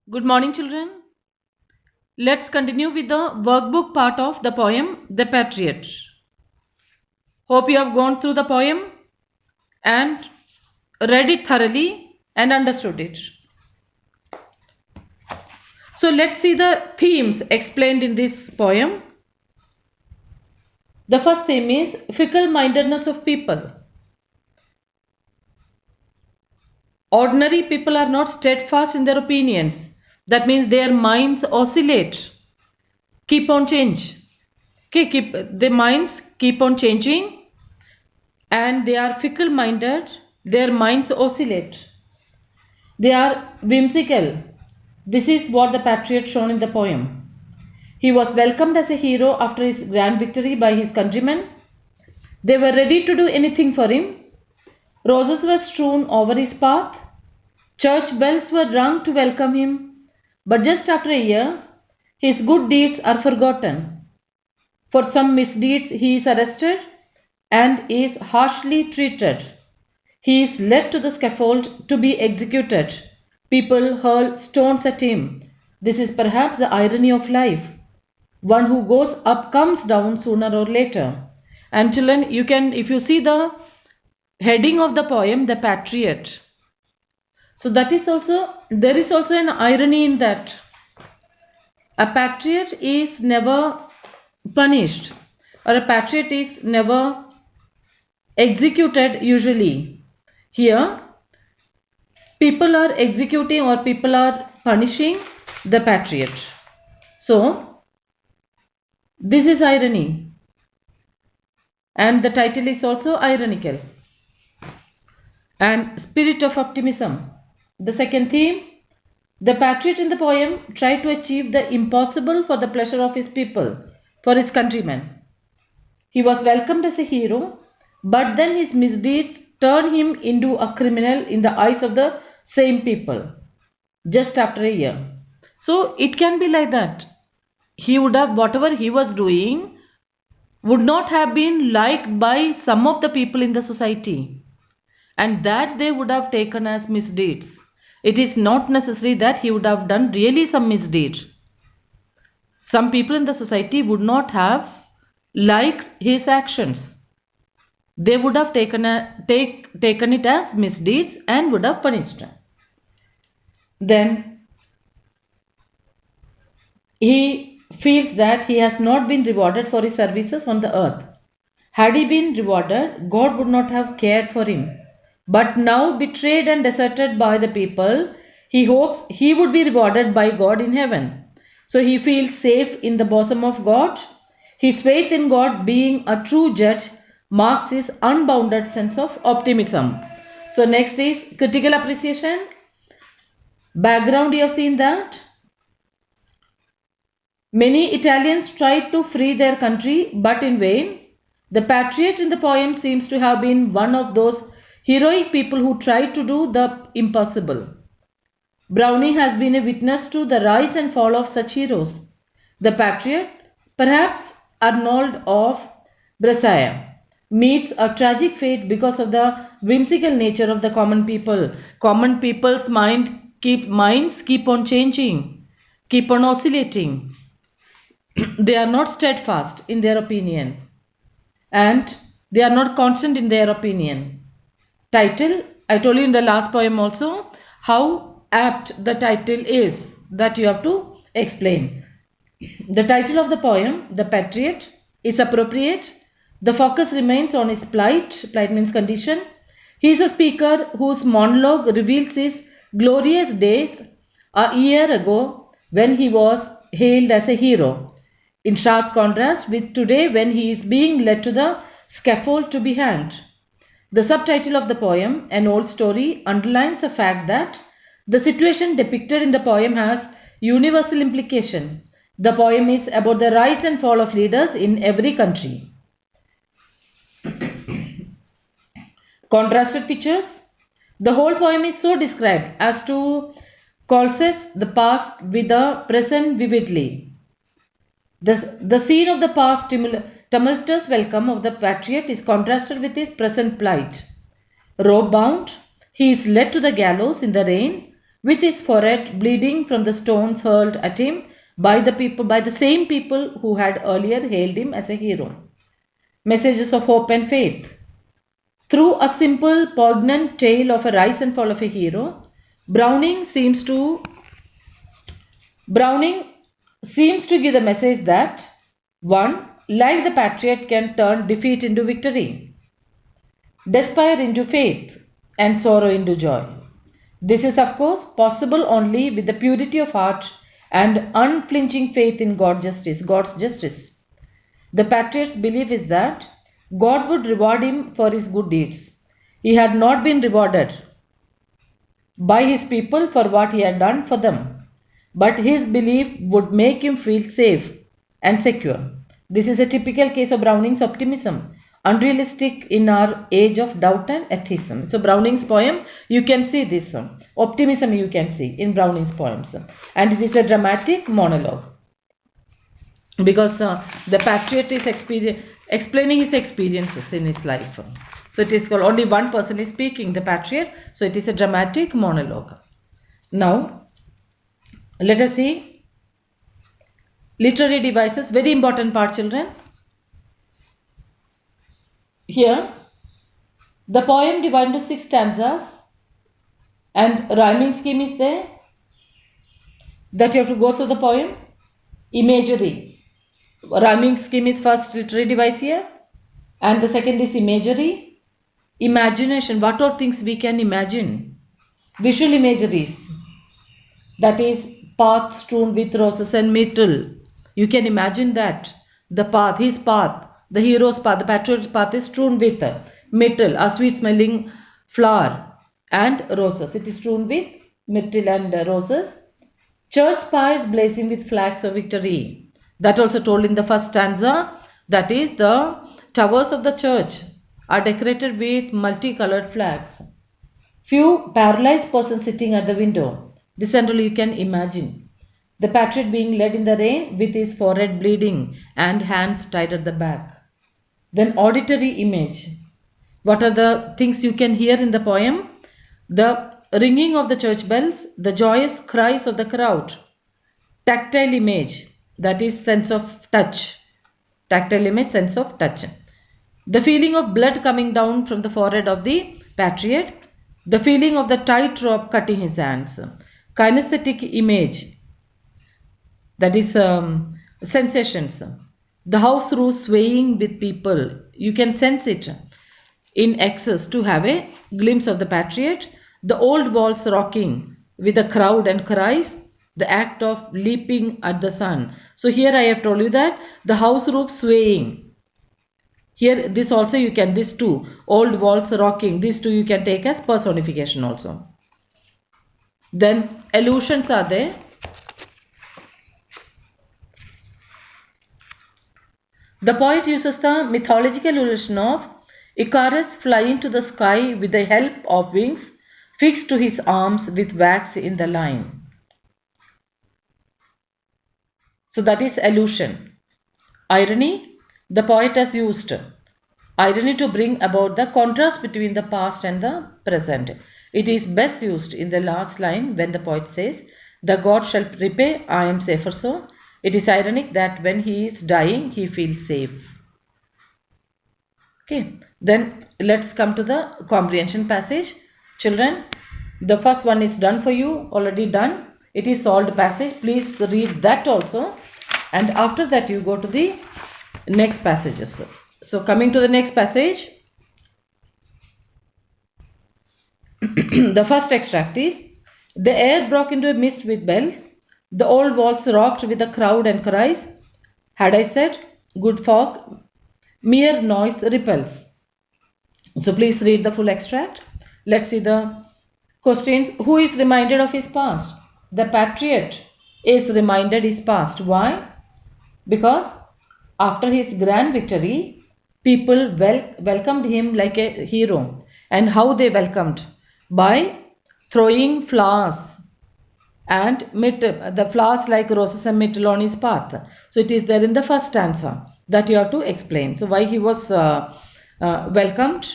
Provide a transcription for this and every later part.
Good morning, children. Let's continue with the workbook part of the poem The Patriot. Hope you have gone through the poem and read it thoroughly and understood it. So let's see the themes explained in this poem. The first theme is fickle-mindedness of people. Ordinary people are not steadfast in their opinions. That means their minds oscillate, keep on change. Okay, their minds keep on changing and they are fickle-minded. Their minds oscillate. They are whimsical. This is what the patriot shown in the poem. He was welcomed as a hero after his grand victory by his countrymen. They were ready to do anything for him. Roses were strewn over his path. Church bells were rung to welcome him. But just after a year, his good deeds are forgotten. For some misdeeds, he is arrested and is harshly treated. He is led to the scaffold to be executed. People hurl stones at him. This is perhaps the irony of life. One who goes up comes down sooner or later. And children, you can, if you see the heading of the poem, The Patriot. So that is also, there is also an irony in that. A patriot is never punished, or a patriot is never executed usually. Here, people are executing or people are punishing the patriot. So, this is irony. And the title is also ironical. And spirit of optimism. The second theme, the patriot in the poem tried to achieve the impossible for the pleasure of his people, for his countrymen. He was welcomed as a hero, but then his misdeeds turned him into a criminal in the eyes of the same people, just after a year. So it can be like that. He would have, whatever he was doing, would not have been liked by some of the people in the society, and that they would have taken as misdeeds. It is not necessary that he would have done really some misdeed. Some people in the society would not have liked his actions. They would have taken it as misdeeds and would have punished him. Then he feels that he has not been rewarded for his services on the earth. Had he been rewarded, God would not have cared for him. But now, betrayed and deserted by the people, he hopes he would be rewarded by God in heaven. So he feels safe in the bosom of God. His faith in God, being a true judge, marks his unbounded sense of optimism. So next is critical appreciation. Background, you have seen that. Many Italians tried to free their country, but in vain. The patriot in the poem seems to have been one of those heroic people who tried to do the impossible. Browning has been a witness to the rise and fall of such heroes. The patriot, perhaps Arnold of Brescia, meets a tragic fate because of the whimsical nature of the common people. Common people's minds keep on changing, keep on oscillating. They are not steadfast in their opinion, and they are not constant in their opinion. Title, I told you in the last poem also how apt the title is, that you have to explain. The title of the poem, The Patriot, is appropriate. The focus remains on his plight. Plight means condition. He is a speaker whose monologue reveals his glorious days a year ago when he was hailed as a hero, in sharp contrast with today when he is being led to the scaffold to be hanged. The subtitle of the poem, An Old Story, underlines the fact that the situation depicted in the poem has universal implication. The poem is about the rise and fall of leaders in every country. Contrasted pictures. The whole poem is so described as to pulses the past with the present vividly. The scene of the past tumultuous welcome of the patriot is contrasted with his present plight. Rope bound, he is led to the gallows in the rain, with his forehead bleeding from the stones hurled at him by the same people who had earlier hailed him as a hero. Messages of hope and faith. Through a simple, poignant tale of a rise and fall of a hero, Browning seems to give the message that 1. Like the patriot can turn defeat into victory, despair into faith, and sorrow into joy. This is, of course, possible only with the purity of heart and unflinching faith in God's justice. The patriot's belief is that God would reward him for his good deeds. He had not been rewarded by his people for what he had done for them, but his belief would make him feel safe and secure. This is a typical case of Browning's optimism, unrealistic in our age of doubt and atheism. So Browning's poem, you can see this optimism you can see in Browning's poems, and it is a dramatic monologue because the patriot is explaining his experiences in his life. So it is called, only one person is speaking, the patriot, so it is a dramatic monologue. Now let us see literary devices, very important part, children. Here the poem divided into 6 stanzas and rhyming scheme is there that you have to go through the poem. Imagery, rhyming scheme is first literary device here, and the second is imagery. Imagination, what all things we can imagine. Visual imageries, that is path strewn with roses and myrtle. You can imagine that the path, his path, the hero's path, the patriot's path is strewn with myrtle, a sweet smelling flower, and roses. It is strewn with myrtle and roses. Church spires blazing with flags of victory. That also told in the first stanza, that is the towers of the church are decorated with multicolored flags. Few paralyzed persons sitting at the window. This and all you can imagine. The patriot being led in the rain with his forehead bleeding and hands tied at the back. Then auditory image. What are the things you can hear in the poem? The ringing of the church bells, the joyous cries of the crowd. Tactile image, that is sense of touch. Tactile image, sense of touch. The feeling of blood coming down from the forehead of the patriot. The feeling of the tight rope cutting his hands. Kinesthetic image, that is sensations. The house roof swaying with people. You can sense it in excess to have a glimpse of the patriot. The old walls rocking with the crowd and cries. The act of leaping at the sun. So here I have told you that the house roof swaying. Here this also you can, this too, old walls rocking, these two you can take as personification also. Then allusions are there. The poet uses the mythological illusion of Icarus flying to the sky with the help of wings fixed to his arms with wax in the line. So that is allusion. Irony. The poet has used irony to bring about the contrast between the past and the present. It is best used in the last line when the poet says, "The god shall repay, I am safer so." It is ironic that when he is dying, he feels safe. Okay, then let's come to the comprehension passage. Children, the first one is done for you, already done. It is solved passage. Please read that also. And after that, you go to the next passages. So coming to the next passage, the first extract is, the air broke into a mist with bells, the old walls rocked with the crowd and cries, had I said, good folk, mere noise repels. So please read the full extract. Let's see the questions. Who is reminded of his past? The patriot is reminded his past. Why? Because after his grand victory, people welcomed him like a hero. And how they welcomed? By throwing flowers and myrtle, the flowers like roses and myrtle on his path. So it is there in the first stanza that you have to explain. So why he was welcomed?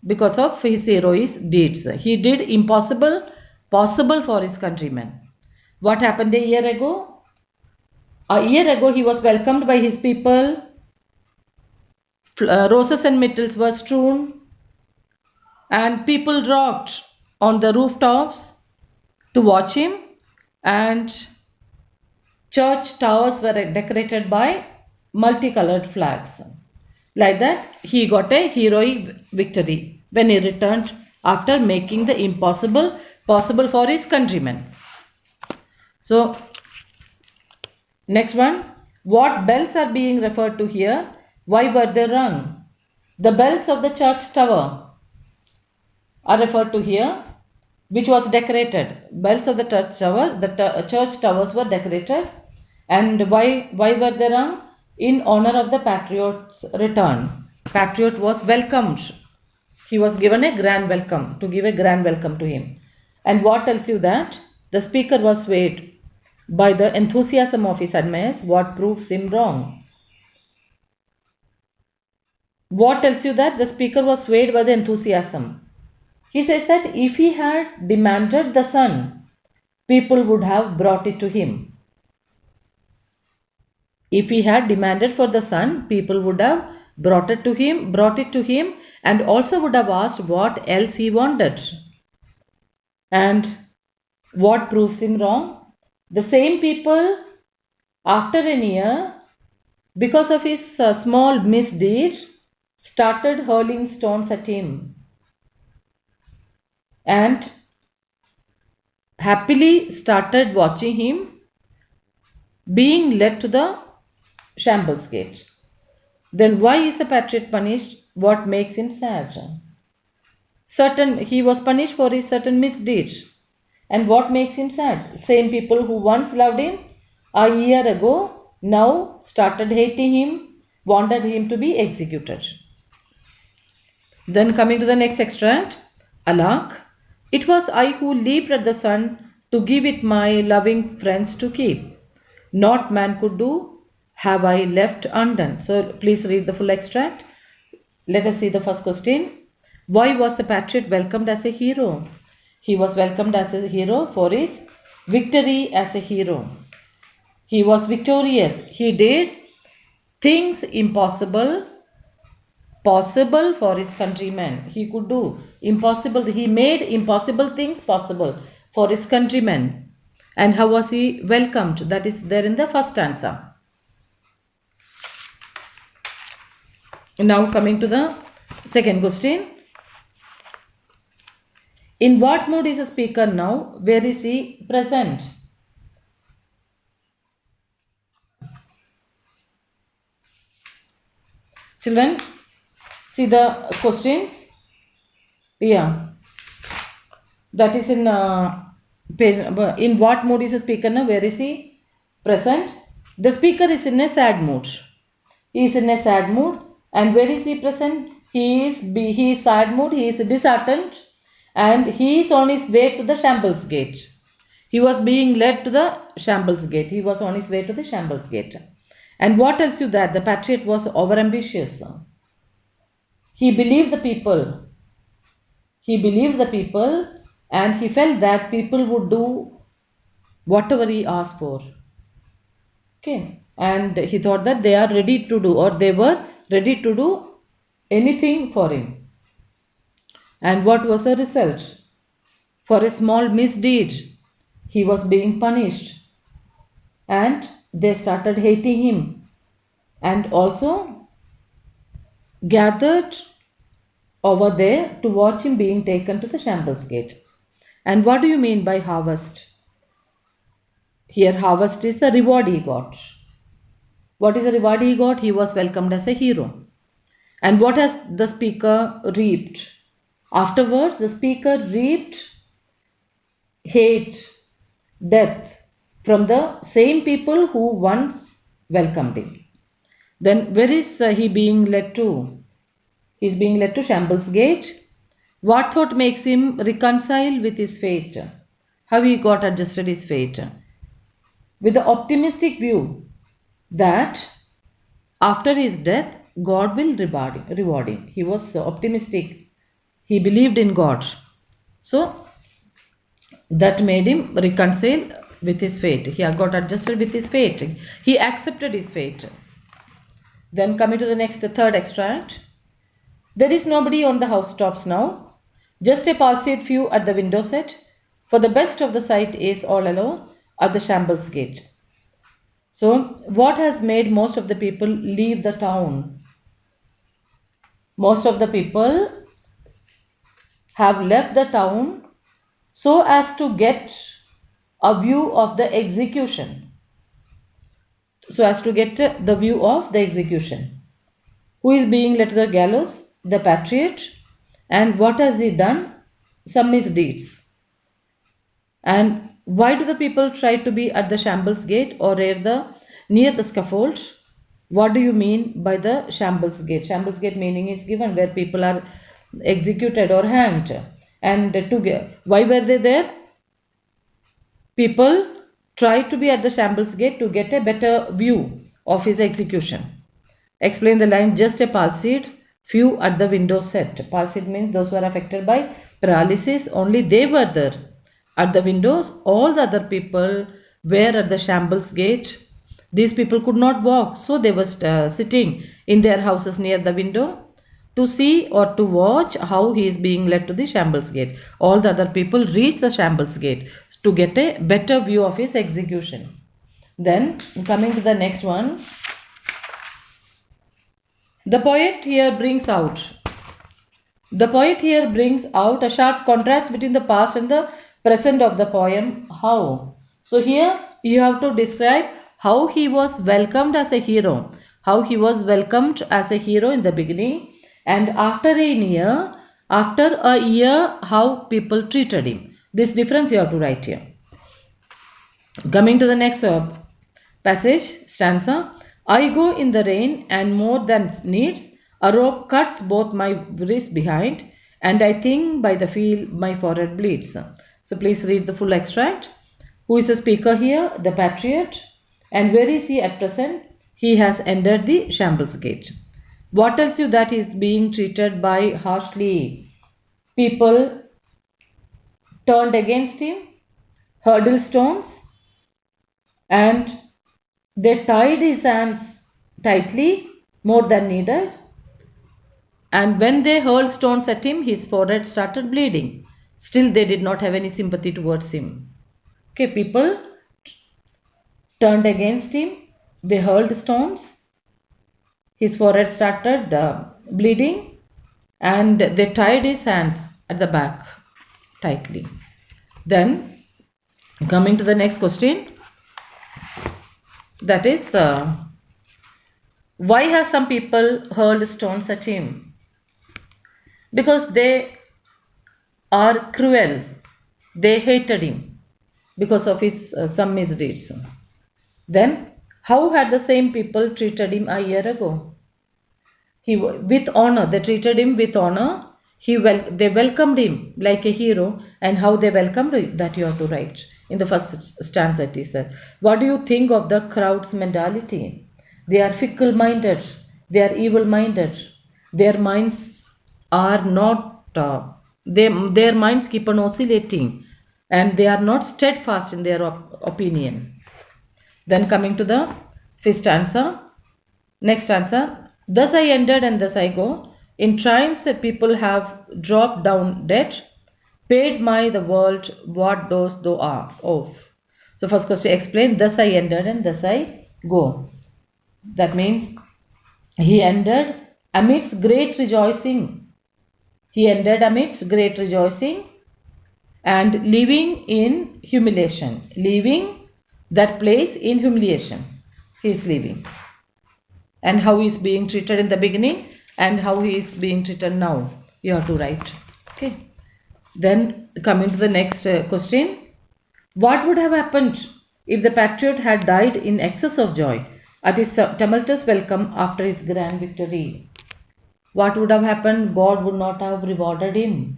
Because of his heroic deeds. He did impossible possible for his countrymen. What happened a year ago? A year ago, he was welcomed by his people. Roses and myrtles were strewn, and people rocked on the rooftops to watch him, and church towers were decorated by multicolored flags. Like that, he got a heroic victory when he returned after making the impossible possible for his countrymen. So, next one, what bells are being referred to here? Why were they rung? The bells of the church tower are referred to here, which was decorated. Bells of the church tower, the church towers were decorated. And why were they rung? In honor of the patriot's return. Patriot was welcomed. He was given a grand welcome, to give a grand welcome to him. And what tells you that? The speaker was swayed by the enthusiasm of his admirers. What proves him wrong? What tells you that? The speaker was swayed by the enthusiasm. He says that if he had demanded the sun, people would have brought it to him. If he had demanded for the sun, people would have brought it to him, and also would have asked what else he wanted. And what proves him wrong? The same people, after a year, because of his small misdeed, started hurling stones at him and happily started watching him being led to the shambles gate. Then why is the patriot punished? What makes him sad? He was punished for his certain misdeed. And what makes him sad? Same people who once loved him a year ago now started hating him, wanted him to be executed. Then coming to the next extract, Alack, it was I who leaped at the sun to give it my loving friends to keep. Not man could do, have I left undone. So please read the full extract. Let us see the first question. Why was the patriot welcomed as a hero? He was welcomed as a hero for his victory as a hero. He was victorious. He did things impossible, possible for his countrymen. He could do impossible. He made impossible things possible for his countrymen. And how was he welcomed? That is there in the first answer. Now coming to the second question. In what mood is the speaker now? Where is he present? Children, see the questions. Yeah. That is in page. In what mood is the speaker now? Where is he present? The speaker is in a sad mood. He is in a sad mood. And where is he present? He is sad mood. He is disheartened. And he is on his way to the shambles gate. He was being led to the shambles gate. He was on his way to the shambles gate. And what tells you that? The patriot was overambitious. He believed the people. He believed the people, and he felt that people would do whatever he asked for. Okay. And he thought that they are ready to do, or they were ready to do anything for him. And what was the result? For a small misdeed, he was being punished. And they started hating him. And also gathered over there to watch him being taken to the shambles gate. And what do you mean by harvest? Here harvest is the reward he got. What is the reward he got? He was welcomed as a hero. And what has the speaker reaped? Afterwards, the speaker reaped hate, death from the same people who once welcomed him. Then where is he being led to? He is being led to shambles gate. What thought makes him reconcile with his fate? How he got adjusted his fate? With the optimistic view that after his death, God will reward him. He was optimistic. He believed in God. So, that made him reconcile with his fate. He got adjusted with his fate. He accepted his fate. Then coming to the next third extract. There is nobody on the housetops now, just a palsied few at the window set, for the best of the sight is all alone at the Shambles Gate. So, what has made most of the people leave the town? Most of the people have left the town so as to get a view of the execution. So as to get the view of the execution. Who is being led to the gallows? The patriot. And what has he done? Some misdeeds. And why do the people try to be at the Shambles Gate or near the scaffold? What do you mean by the Shambles Gate? Shambles Gate meaning is given where people are executed or hanged. And why were they there? People tried to be at the Shambles Gate to get a better view of his execution. Explain the line, just a palsied, few at the window set. Palsied means those who are affected by paralysis, only they were there at the windows. All the other people were at the Shambles Gate. These people could not walk, so they were sitting in their houses near the window to see or to watch how he is being led to the Shambles Gate. All the other people reached the Shambles Gate to get a better view of his execution. Then coming to the next one. The poet here brings out a sharp contrast between the past and the present of the poem. How? So here you have to describe how he was welcomed as a hero. How he was welcomed as a hero in the beginning, and after a year, how people treated him. This difference you have to write here. Coming to the next passage, stanza. I go in the rain, and more than needs, a rope cuts both my wrists behind, and I think by the feel my forehead bleeds. So please read the full extract. Who is the speaker here? The patriot. And where is he at present? He has entered the Shambles Gate. What tells you that he is being treated by harshly? People turned against him, hurdled stones, and they tied his hands tightly, more than needed. And when they hurled stones at him, his forehead started bleeding. Still, they did not have any sympathy towards him. Okay, people turned against him, they hurled stones, his forehead started bleeding, and they tied his hands at the back tightly. Then, coming to the next question, that is, why have some people hurled stones at him? Because they are cruel. They hated him because of his some misdeeds. Then, how had the same people treated him a year ago? With honor, they treated him with honor. They welcomed him like a hero, and how they welcomed that you have to write. In the first stanza it is that. What do you think of the crowd's mentality? They are fickle-minded. They are evil-minded. Their minds are not, their minds keep on oscillating, and they are not steadfast in their opinion. Then coming to the fifth stanza, next stanza. Thus I ended and thus I go. In triumphs people have dropped down dead. Paid my the world what dost thou are of. So first question, explain. Thus I ended and thus I go. That means he ended amidst great rejoicing. He ended amidst great rejoicing and living in humiliation. Leaving that place in humiliation. He is leaving. And how he is being treated in the beginning and how he is being treated now. You have to write. Okay. Then coming to the next question. What would have happened if the patriot had died in excess of joy at his tumultuous welcome after his grand victory? What would have happened? God would not have rewarded him.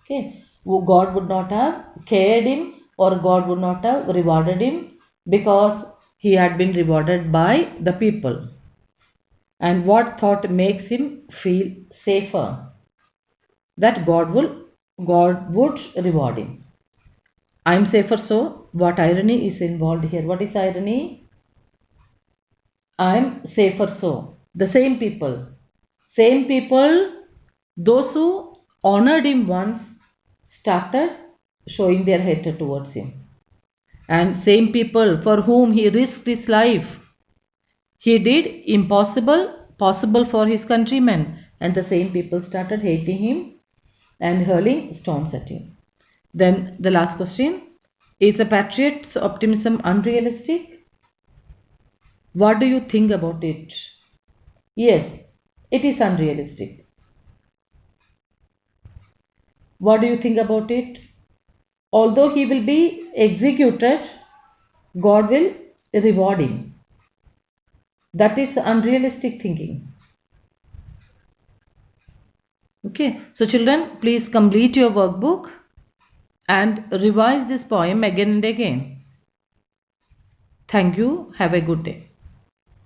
Okay. God would not have cared him, or God would not have rewarded him, because he had been rewarded by the people. And what thought makes him feel safer? That God would reward him. I'm safer so. What irony is involved here? What is irony? I'm safer so. The same people, those who honored him once started showing their hatred towards him. And same people for whom he risked his life, he did impossible possible for his countrymen, and the same people started hating him and hurling stones at him. Then the last question, is the patriot's optimism unrealistic? What do you think about it? Yes, it is unrealistic. What do you think about it? Although he will be executed, God will reward him. That is unrealistic thinking. Okay, so children, please complete your workbook and revise this poem again and again. Thank you. Have a good day.